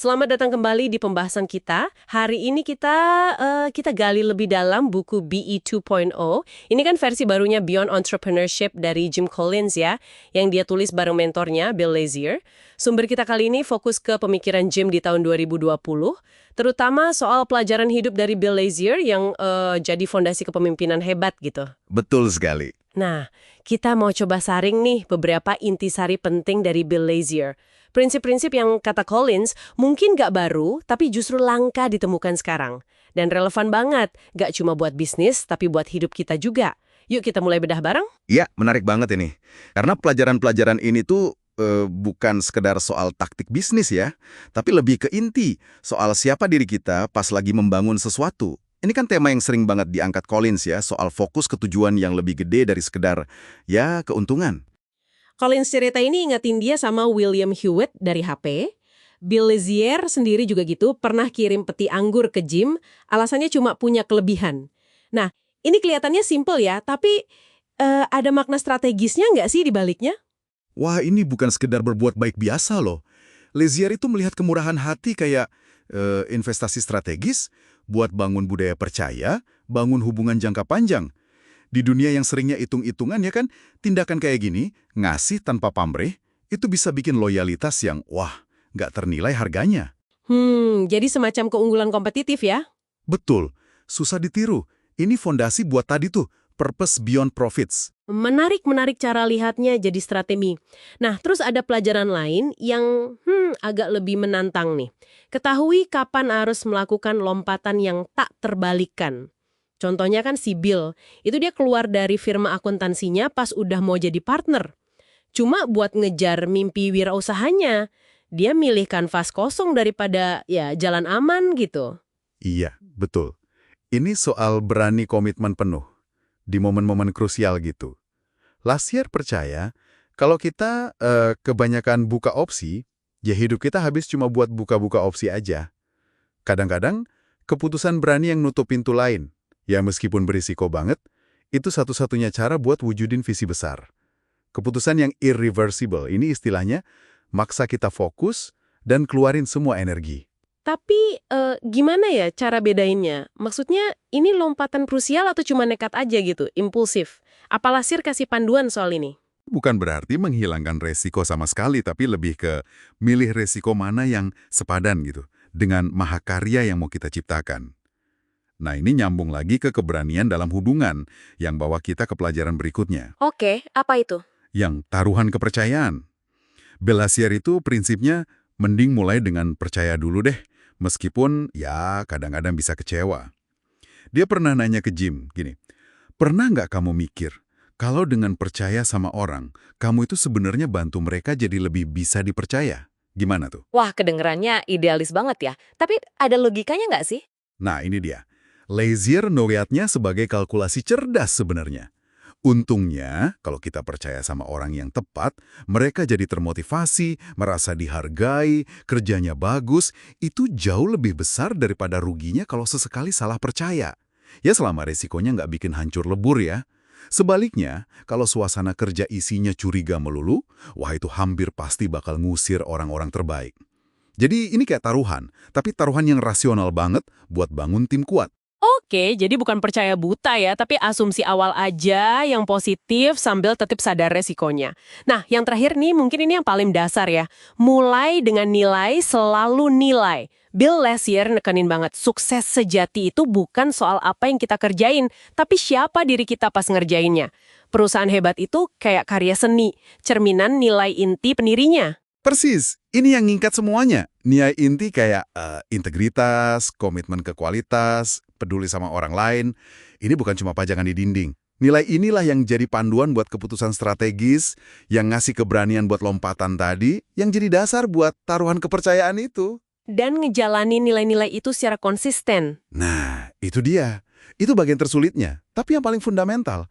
Selamat datang kembali di pembahasan kita. Hari ini kita gali lebih dalam buku BE 2.0. Ini kan versi barunya Beyond Entrepreneurship dari Jim Collins ya, yang dia tulis bareng mentornya Bill Lazier. Sumber kita kali ini fokus ke pemikiran Jim di tahun 2020, terutama soal pelajaran hidup dari Bill Lazier yang jadi fondasi kepemimpinan hebat gitu. Betul sekali. Nah, kita mau coba saring nih beberapa intisari penting dari Bill Lazier. Prinsip-prinsip yang kata Collins mungkin nggak baru, tapi justru langka ditemukan sekarang. Dan relevan banget, nggak cuma buat bisnis, tapi buat hidup kita juga. Yuk kita mulai bedah bareng? Iya, menarik banget ini. Karena pelajaran-pelajaran ini tuh bukan sekedar soal taktik bisnis ya, tapi lebih ke inti, soal siapa diri kita pas lagi membangun sesuatu. Ini kan tema yang sering banget diangkat Collins ya, soal fokus ke tujuan yang lebih gede dari sekedar, ya, keuntungan. Collins cerita ini ingetin dia sama William Hewitt dari HP. Bill Lazier sendiri juga gitu, pernah kirim peti anggur ke Jim, alasannya cuma punya kelebihan. Nah, ini kelihatannya simple ya, tapi ada makna strategisnya nggak sih di baliknya? Wah, ini bukan sekedar berbuat baik biasa loh. Lazier itu melihat kemurahan hati kayak investasi strategis, buat bangun budaya percaya, bangun hubungan jangka panjang. Di dunia yang seringnya hitung-hitungan ya kan, tindakan kayak gini, ngasih tanpa pamrih, itu bisa bikin loyalitas yang, wah, nggak ternilai harganya. Jadi semacam keunggulan kompetitif ya? Betul, susah ditiru. Ini fondasi buat tadi tuh, purpose beyond profits. Menarik cara lihatnya jadi strategi. Nah, terus ada pelajaran lain yang agak lebih menantang nih. Ketahui kapan harus melakukan lompatan yang tak terbalikkan. Contohnya kan si Bill, itu dia keluar dari firma akuntansinya pas udah mau jadi partner. Cuma buat ngejar mimpi wirausahanya, dia milih kanvas kosong daripada ya jalan aman gitu. Iya, betul. Ini soal berani komitmen penuh, di momen-momen krusial gitu. Lazier percaya, kalau kita kebanyakan buka opsi, ya hidup kita habis cuma buat buka-buka opsi aja. Kadang-kadang, keputusan berani yang nutup pintu lain, ya meskipun berisiko banget, itu satu-satunya cara buat wujudin visi besar. Keputusan yang irreversible, ini istilahnya, maksa kita fokus dan keluarin semua energi. Tapi gimana ya cara bedainnya? Maksudnya ini lompatan krusial atau cuma nekat aja gitu, impulsif? Apa Lazier kasih panduan soal ini? Bukan berarti menghilangkan resiko sama sekali, tapi lebih ke milih resiko mana yang sepadan gitu, dengan mahakarya yang mau kita ciptakan. Nah, ini nyambung lagi ke keberanian dalam hubungan yang bawa kita ke pelajaran berikutnya, Oke, apa itu? yang taruhan kepercayaan. Bill Lazier itu prinsipnya mending mulai dengan percaya dulu deh, meskipun ya kadang-kadang bisa kecewa. Dia pernah nanya ke Jim, gini, pernah nggak kamu mikir, kalau dengan percaya sama orang, kamu itu sebenarnya bantu mereka jadi lebih bisa dipercaya? Gimana tuh? Wah, kedengerannya idealis banget ya. Tapi ada logikanya nggak sih? Nah, ini dia. Lazier ngeliatnya sebagai kalkulasi cerdas sebenarnya. Untungnya, kalau kita percaya sama orang yang tepat, mereka jadi termotivasi, merasa dihargai, kerjanya bagus, itu jauh lebih besar daripada ruginya kalau sesekali salah percaya. Ya selama resikonya nggak bikin hancur lebur ya. Sebaliknya, kalau suasana kerja isinya curiga melulu, wah itu hampir pasti bakal ngusir orang-orang terbaik. Jadi ini kayak taruhan, tapi taruhan yang rasional banget buat bangun tim kuat. Oke, jadi bukan percaya buta ya, tapi asumsi awal aja yang positif sambil tetap sadar resikonya. Nah, yang terakhir nih mungkin ini yang paling dasar ya. Mulai dengan nilai, selalu nilai. Bill Lazier nekenin banget, sukses sejati itu bukan soal apa yang kita kerjain, tapi siapa diri kita pas ngerjainnya. Perusahaan hebat itu kayak karya seni, cerminan nilai inti pendirinya. Persis, ini yang ngingkat semuanya. Nilai inti kayak integritas, komitmen ke kualitas, peduli sama orang lain. Ini bukan cuma pajangan di dinding. Nilai inilah yang jadi panduan buat keputusan strategis, yang ngasih keberanian buat lompatan tadi, yang jadi dasar buat taruhan kepercayaan itu. Dan ngejalanin nilai-nilai itu secara konsisten. Nah, itu dia. Itu bagian tersulitnya, tapi yang paling fundamental.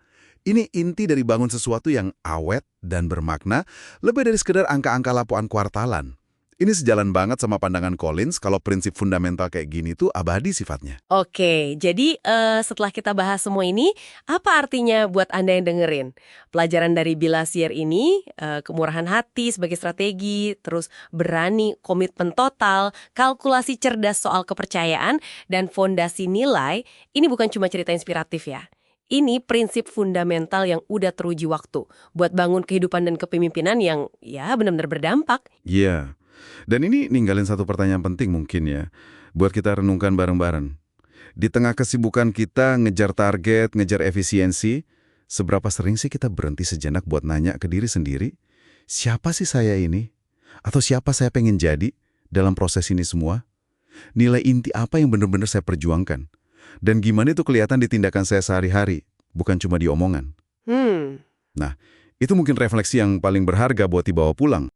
Ini inti dari bangun sesuatu yang awet dan bermakna, lebih dari sekedar angka-angka laporan kuartalan. Ini sejalan banget sama pandangan Collins kalau prinsip fundamental kayak gini tuh abadi sifatnya. Oke, jadi setelah kita bahas semua ini, apa artinya buat Anda yang dengerin? Pelajaran dari Bill Lassier ini, kemurahan hati sebagai strategi, terus berani, komitmen total, kalkulasi cerdas soal kepercayaan, dan fondasi nilai, ini bukan cuma cerita inspiratif ya. Ini prinsip fundamental yang udah teruji waktu buat bangun kehidupan dan kepemimpinan yang ya benar-benar berdampak. Iya. Dan ini ninggalin satu pertanyaan penting mungkin ya, buat kita renungkan bareng-bareng. Di tengah kesibukan kita ngejar target, ngejar efisiensi, seberapa sering sih kita berhenti sejenak buat nanya ke diri sendiri, siapa sih saya ini? Atau siapa saya pengen jadi dalam proses ini semua? Nilai inti apa yang benar-benar saya perjuangkan? Dan gimana itu kelihatan di tindakan saya sehari-hari, bukan cuma di omongan. Nah, itu mungkin refleksi yang paling berharga buat dibawa pulang.